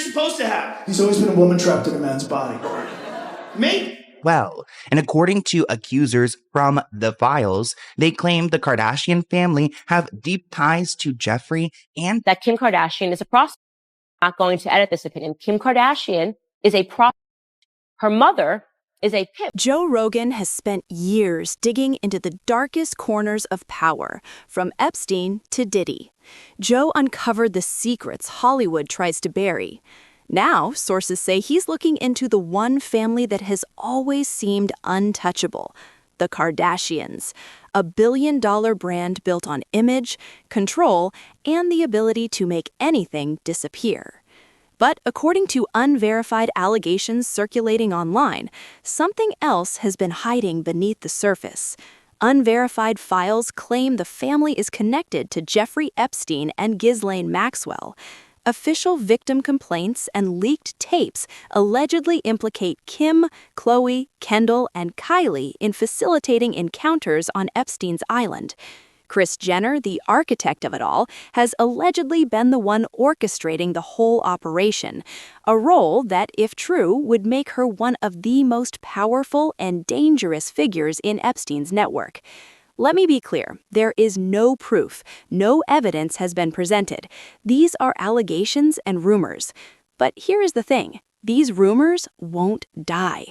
supposed to have. He's always been a woman trapped in a man's body. Me? Well, and according to accusers from the files, they claim the Kardashian family have deep ties to Jeffrey and that Kim Kardashian is a prostitute. I'm not going to edit this opinion. Kim Kardashian is a prostitute. Her mother is a pimp. Joe Rogan has spent years digging into the darkest corners of power, from Epstein to Diddy. Joe uncovered the secrets Hollywood tries to bury. Now, sources say he's looking into the one family that has always seemed untouchable, the Kardashians, a billion-dollar brand built on image, control, and the ability to make anything disappear. But according to unverified allegations circulating online, something else has been hiding beneath the surface. Unverified files claim the family is connected to Jeffrey Epstein and Ghislaine Maxwell. Official victim complaints and leaked tapes allegedly implicate Kim, Khloe, Kendall, and Kylie in facilitating encounters on Epstein's Island. Kris Jenner, the architect of it all, has allegedly been the one orchestrating the whole operation, a role that, if true, would make her one of the most powerful and dangerous figures in Epstein's network. Let me be clear, there is no proof, no evidence has been presented. These are allegations and rumors. But here is the thing. These rumors won't die.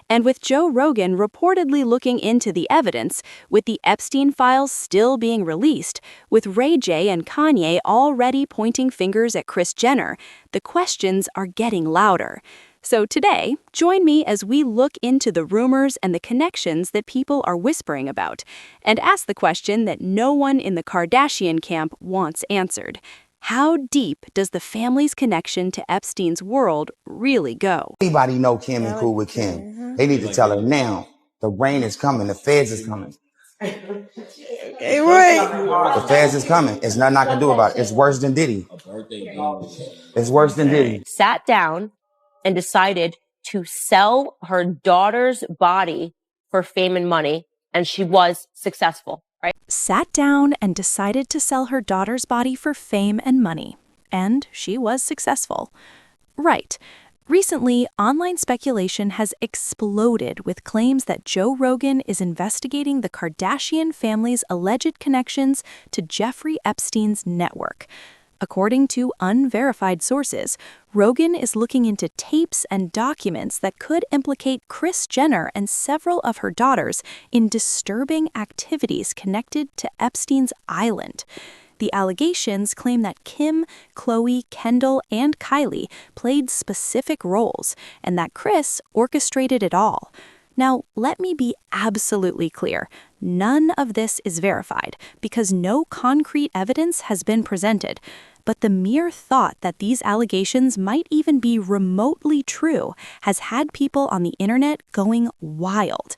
And with Joe Rogan reportedly looking into the evidence, with the Epstein files still being released, with Ray J and Kanye already pointing fingers at Kris Jenner, the questions are getting louder. So today, join me as we look into the rumors and the connections that people are whispering about, and ask the question that no one in the Kardashian camp wants answered. How deep does the family's connection to Epstein's world really go? Anybody know Kim and cool with Kim? They need to tell her now. The rain is coming. The feds is coming. Hey, right. The feds is coming. There's nothing I can do about it. It's worse than Diddy. It's worse than Diddy. Sat down and decided to sell her daughter's body for fame and money, and she was successful, right? Sat down and decided to sell her daughter's body for fame and money, and she was successful. Right. Recently, online speculation has exploded with claims that Joe Rogan is investigating the Kardashian family's alleged connections to Jeffrey Epstein's network. According to unverified sources, Rogan is looking into tapes and documents that could implicate Kris Jenner and several of her daughters in disturbing activities connected to Epstein's Island. The allegations claim that Kim, Khloe, Kendall, and Kylie played specific roles, and that Kris orchestrated it all. Now, let me be absolutely clear. None of this is verified because no concrete evidence has been presented. But the mere thought that these allegations might even be remotely true has had people on the internet going wild.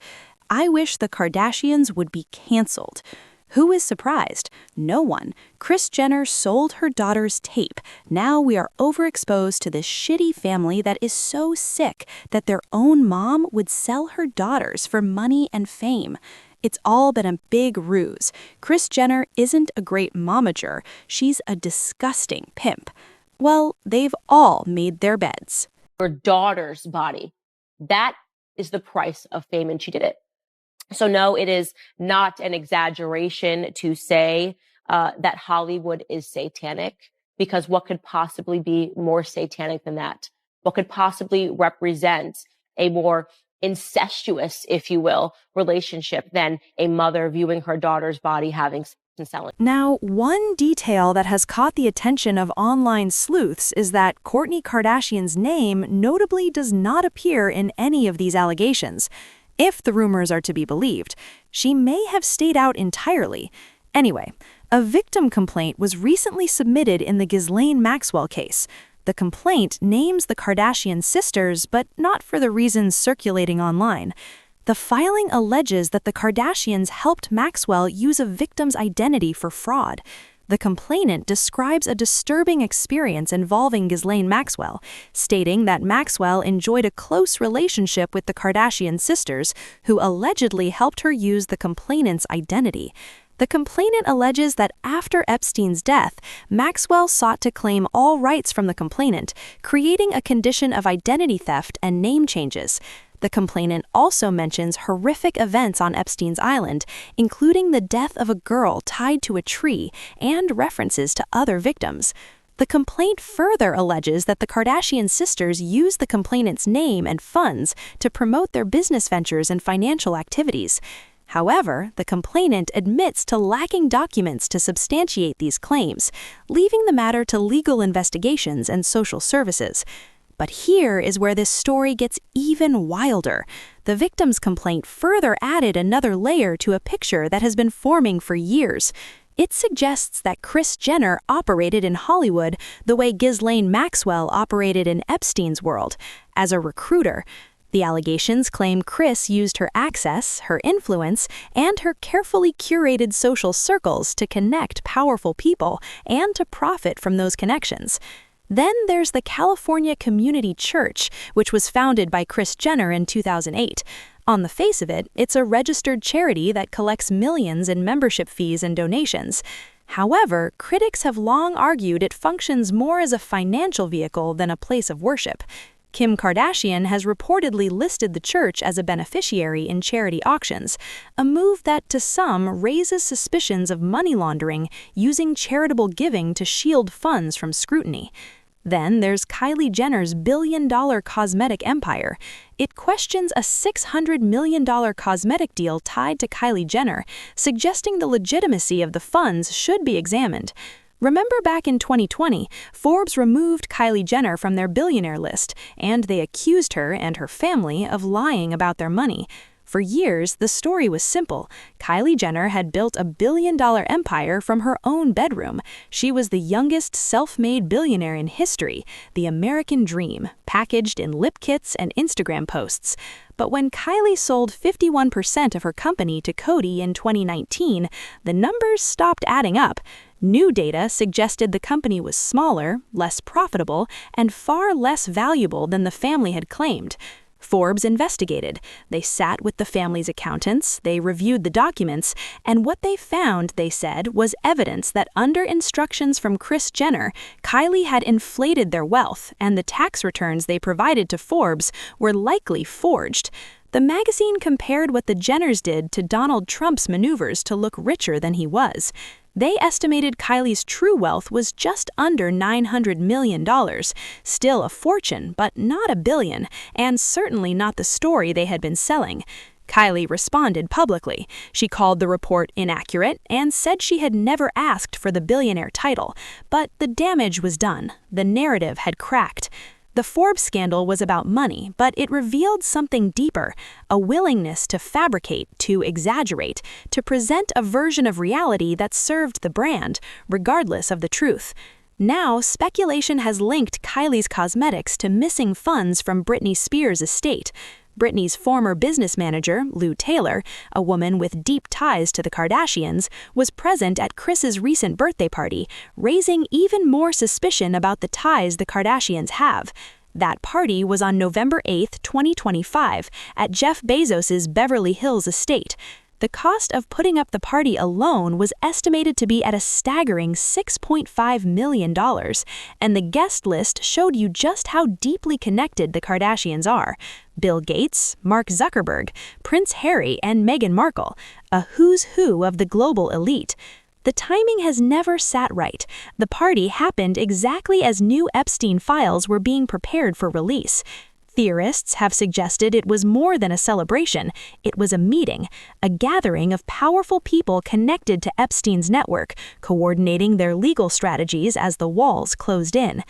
I wish the Kardashians would be canceled. Who is surprised? No one. Kris Jenner sold her daughter's tape. Now we are overexposed to this shitty family that is so sick that their own mom would sell her daughters for money and fame. It's all been a big ruse. Kris Jenner isn't a great momager. She's a disgusting pimp. Well, they've all made their beds. Her daughter's body. That is the price of fame, and she did it. So no, it is not an exaggeration to say that Hollywood is satanic, because what could possibly be more satanic than that? What could possibly represent a more incestuous, if you will, relationship than a mother viewing her daughter's body having sex and selling? Now, one detail that has caught the attention of online sleuths is that Kourtney Kardashian's name notably does not appear in any of these allegations. If the rumors are to be believed, she may have stayed out entirely. Anyway, a victim complaint was recently submitted in the Ghislaine Maxwell case. The complaint names the Kardashian sisters, but not for the reasons circulating online. The filing alleges that the Kardashians helped Maxwell use a victim's identity for fraud. The complainant describes a disturbing experience involving Ghislaine Maxwell, stating that Maxwell enjoyed a close relationship with the Kardashian sisters, who allegedly helped her use the complainant's identity. The complainant alleges that after Epstein's death, Maxwell sought to claim all rights from the complainant, creating a condition of identity theft and name changes. The complainant also mentions horrific events on Epstein's Island, including the death of a girl tied to a tree and references to other victims. The complaint further alleges that the Kardashian sisters used the complainant's name and funds to promote their business ventures and financial activities. However, the complainant admits to lacking documents to substantiate these claims, leaving the matter to legal investigations and social services. But here is where this story gets even wilder. The victim's complaint further added another layer to a picture that has been forming for years. It suggests that Kris Jenner operated in Hollywood the way Ghislaine Maxwell operated in Epstein's world, as a recruiter. The allegations claim Kris used her access, her influence, and her carefully curated social circles to connect powerful people and to profit from those connections. Then there's the California Community Church, which was founded by Kris Jenner in 2008. On the face of it, it's a registered charity that collects millions in membership fees and donations. However, critics have long argued it functions more as a financial vehicle than a place of worship. Kim Kardashian has reportedly listed the church as a beneficiary in charity auctions, a move that to some raises suspicions of money laundering using charitable giving to shield funds from scrutiny. Then there's Kylie Jenner's billion-dollar cosmetic empire. It questions a $600 million cosmetic deal tied to Kylie Jenner, suggesting the legitimacy of the funds should be examined. Remember back in 2020, Forbes removed Kylie Jenner from their billionaire list, and they accused her and her family of lying about their money. For years, the story was simple. Kylie Jenner had built a billion-dollar empire from her own bedroom. She was the youngest self-made billionaire in history, the American dream, packaged in lip kits and Instagram posts. But when Kylie sold 51% of her company to Coty in 2019, the numbers stopped adding up. New data suggested the company was smaller, less profitable, and far less valuable than the family had claimed. Forbes investigated. They sat with the family's accountants, they reviewed the documents, and what they found, they said, was evidence that under instructions from Kris Jenner, Kylie had inflated their wealth, and the tax returns they provided to Forbes were likely forged. The magazine compared what the Jenners did to Donald Trump's maneuvers to look richer than he was. They estimated Kylie's true wealth was just under $900 million, still a fortune, but not a billion, and certainly not the story they had been selling. Kylie responded publicly. She called the report inaccurate and said she had never asked for the billionaire title, but the damage was done. The narrative had cracked. The Forbes scandal was about money, but it revealed something deeper, a willingness to fabricate, to exaggerate, to present a version of reality that served the brand, regardless of the truth. Now, speculation has linked Kylie's cosmetics to missing funds from Britney Spears' estate. Britney's former business manager, Lou Taylor, a woman with deep ties to the Kardashians, was present at Kris's recent birthday party, raising even more suspicion about the ties the Kardashians have. That party was on November 8, 2025, at Jeff Bezos' Beverly Hills estate. The cost of putting up the party alone was estimated to be at a staggering $6.5 million, and the guest list showed you just how deeply connected the Kardashians are. Bill Gates, Mark Zuckerberg, Prince Harry, and Meghan Markle, a who's who of the global elite. The timing has never sat right. The party happened exactly as new Epstein files were being prepared for release. Theorists have suggested it was more than a celebration. It was a meeting, a gathering of powerful people connected to Epstein's network, coordinating their legal strategies as the walls closed in.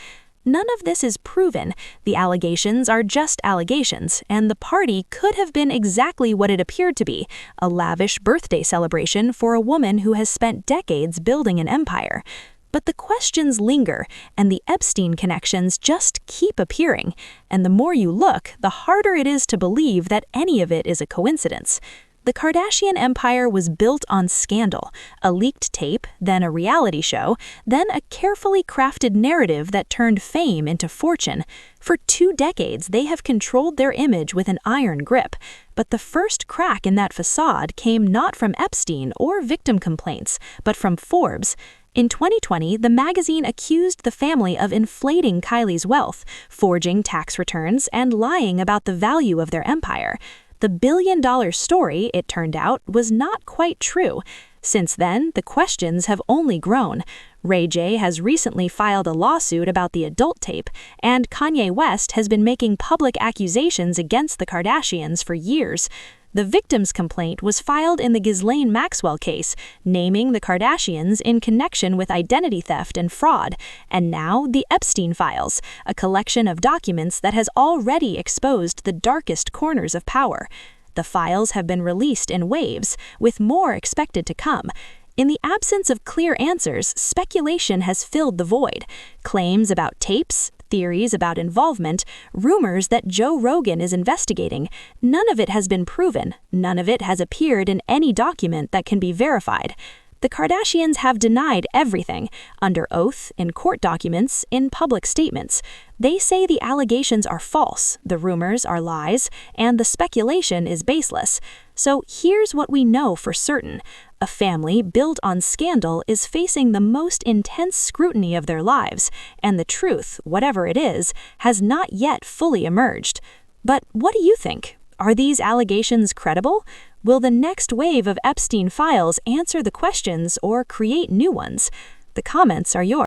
None of this is proven. The allegations are just allegations, and the party could have been exactly what it appeared to be, a lavish birthday celebration for a woman who has spent decades building an empire. But the questions linger, and the Epstein connections just keep appearing. And the more you look, the harder it is to believe that any of it is a coincidence. The Kardashian empire was built on scandal, a leaked tape, then a reality show, then a carefully crafted narrative that turned fame into fortune. For 2 decades, they have controlled their image with an iron grip. But the first crack in that facade came not from Epstein or victim complaints, but from Forbes. In 2020, the magazine accused the family of inflating Kylie's wealth, forging tax returns, and lying about the value of their empire. The billion-dollar story, it turned out, was not quite true. Since then, the questions have only grown. Ray J has recently filed a lawsuit about the adult tape, and Kanye West has been making public accusations against the Kardashians for years. The victim's complaint was filed in the Ghislaine Maxwell case, naming the Kardashians in connection with identity theft and fraud, and now the Epstein files, a collection of documents that has already exposed the darkest corners of power. The files have been released in waves, with more expected to come. In the absence of clear answers, speculation has filled the void. Claims about tapes, theories about involvement, rumors that Joe Rogan is investigating. None of it has been proven. None of it has appeared in any document that can be verified. The Kardashians have denied everything, under oath, in court documents, in public statements. They say the allegations are false, the rumors are lies, and the speculation is baseless. So here's what we know for certain. A family built on scandal is facing the most intense scrutiny of their lives, and the truth, whatever it is, has not yet fully emerged. But what do you think? Are these allegations credible? Will the next wave of Epstein files answer the questions or create new ones? The comments are yours.